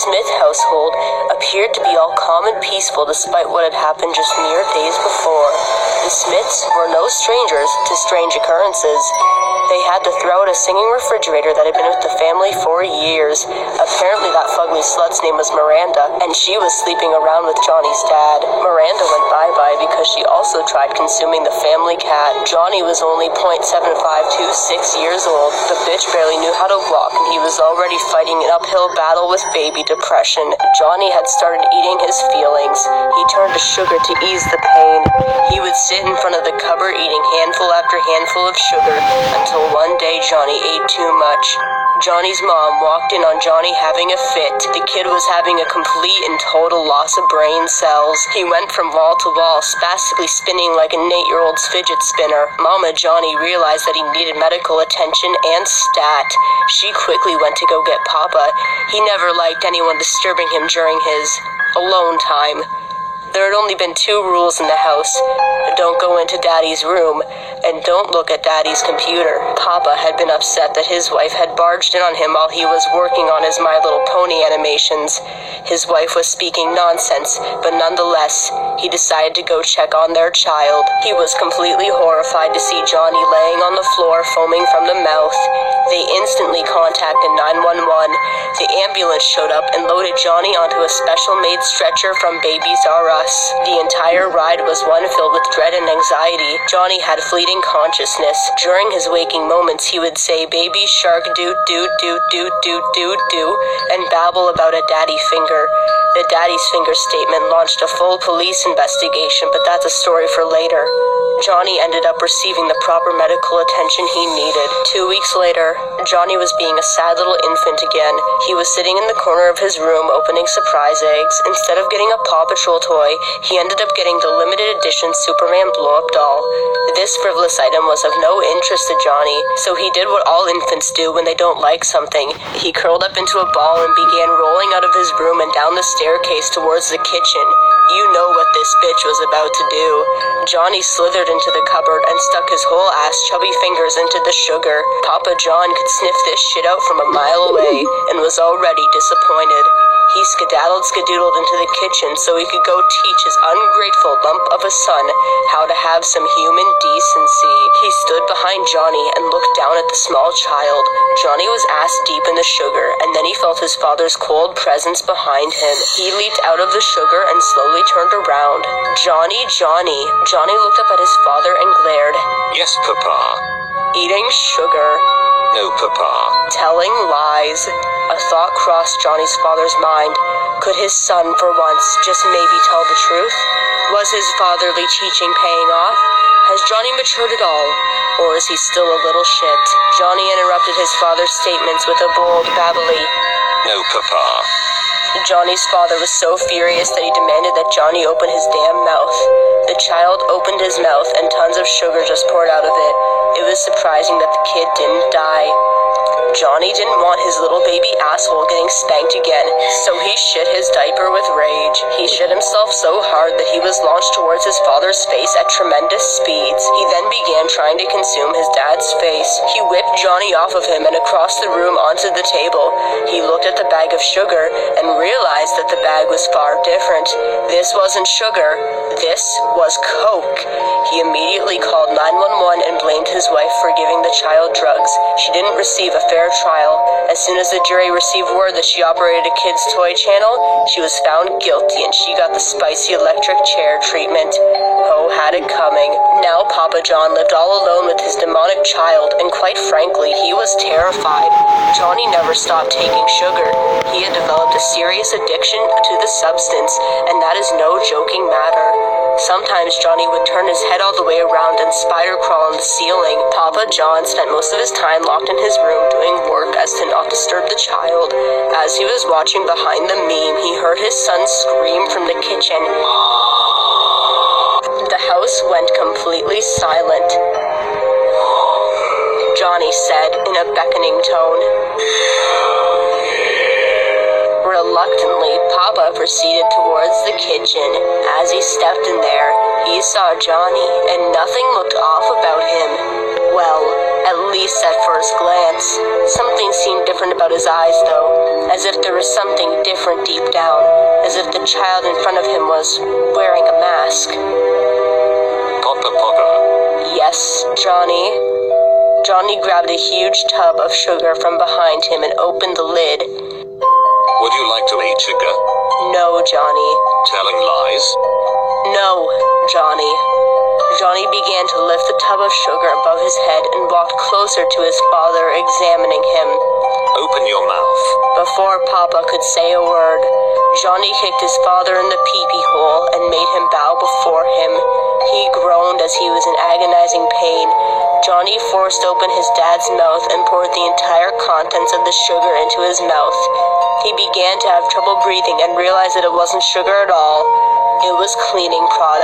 Smith household appeared to be all calm and peaceful despite what had happened just mere days before. The Smiths were no strangers to strange occurrences. They had to throw out a singing refrigerator that had been with the family for years. Apparently that fugly slut's name was Miranda, and she was sleeping around with Johnny's dad. Miranda went bye-bye because she also tried consuming the family cat. Jonny was only 0.75 to 6 years old. The bitch barely knew how to walk, and he was already fighting an uphill battle with baby depression. Jonny had started eating his feelings. He turned to sugar to ease the pain. He would sit in front of the cupboard eating handful after handful of sugar until one day Jonny ate too much. Johnny's mom walked in on Jonny having a fit. The kid was having a complete and total loss of brain cells. He went from wall to wall, spastically spinning like an 8-year-old's fidget spinner. Mama Jonny realized that he needed medical attention and stat. She quickly went to go get Papa. He never liked anyone disturbing him during his alone time. There had only been 2 rules in the house. Don't go into Daddy's room, and don't look at Daddy's computer. Papa had been upset that his wife had barged in on him while he was working on his My Little Pony animations. His wife was speaking nonsense, but nonetheless, he decided to go check on their child. He was completely horrified to see Jonny laying on the floor, foaming from the mouth. They instantly contacted 911. The ambulance showed up and loaded Jonny onto a special-made stretcher from Babies R Us. The entire ride was one filled with dread and anxiety. Jonny had fleeting consciousness. During his waking moments, he would say, "Baby shark doo doo doo doo doo doo doo," and babble about a daddy finger. The daddy's finger statement launched a full police investigation, but that's a story for later. Jonny ended up receiving the proper medical attention he needed. 2 weeks later, Jonny was being a sad little infant again. He was sitting in the corner of his room opening surprise eggs. Instead of getting a Paw Patrol toy, he ended up getting the limited edition Superman blow-up doll. This frivolous item was of no interest to Jonny, so he did what all infants do when they don't like something. He curled up into a ball and began rolling out of his room and down the staircase towards the kitchen. You know what this bitch was about to do. Jonny slithered into the cupboard and stuck his whole ass chubby fingers into the sugar. Papa John could sniff this shit out from a mile away and was already disappointed. He skedaddled into the kitchen so he could go teach his ungrateful lump of a son how to have some human decency. He stood behind Jonny and looked down at the small child. Jonny was ass deep in the sugar, and then he felt his father's cold presence behind him. He leaped out of the sugar and slowly turned around. Jonny Jonny. Jonny looked up at his father and glared. Yes, Papa. Eating sugar. No, Papa. Telling lies. A thought crossed Jonny's father's mind. Could his son, for once, just maybe tell the truth? Was his fatherly teaching paying off? Has Jonny matured at all? Or is he still a little shit? Jonny interrupted his father's statements with a bold, babbly, No, Papa. Jonny's father was so furious that he demanded that Jonny open his damn mouth. The child opened his mouth and tons of sugar just poured out of it. It was surprising that the kid didn't die. Jonny didn't want his little baby asshole getting spanked again, so he shit his diaper with rage. He shit himself so hard that he was launched towards his father's face at tremendous speeds. He then began trying to consume his dad's face. He whipped Jonny off of him and across the room onto the table. He looked at the bag of sugar and realized that the bag was far different. This wasn't sugar. This was Coke. He immediately called 911 and blamed his wife for giving the child drugs. She didn't receive a fair trial. As soon as the jury received word that she operated a kids' toy channel, she was found guilty and she got the spicy electric chair treatment. Ho had it coming. Now Papa John lived all alone with his demonic child, and quite frankly, he was terrified. Jonny never stopped taking sugar. He had developed a serious addiction to the substance, and that is no joking matter. Sometimes Jonny would turn his head all the way around and spider crawl on the ceiling. Papa John spent most of his time locked in his room doing work as to not disturb the child. As he was watching behind the meme, he heard his son scream from the kitchen. The house went completely silent. Jonny said in a beckoning tone. Reluctantly, Papa proceeded towards the kitchen. As he stepped in there, he saw Jonny, and nothing looked off about him. Well, at least at first glance. Something seemed different about his eyes, though, as if there was something different deep down, as if the child in front of him was wearing a mask. Papa. Yes, Jonny. Jonny grabbed a huge tub of sugar from behind him and opened the lid. Would you like to eat sugar? No, Jonny. Telling lies? No, Jonny. Jonny began to lift the tub of sugar above his head and walked closer to his father, examining him. Open your mouth. Before Papa could say a word, Jonny kicked his father in the pee-pee hole and made him bow before him. He groaned as he was in agonizing pain. Jonny forced open his dad's mouth and poured the entire contents of the sugar into his mouth. He began to have trouble breathing and realized that it wasn't sugar at all. It was cleaning product.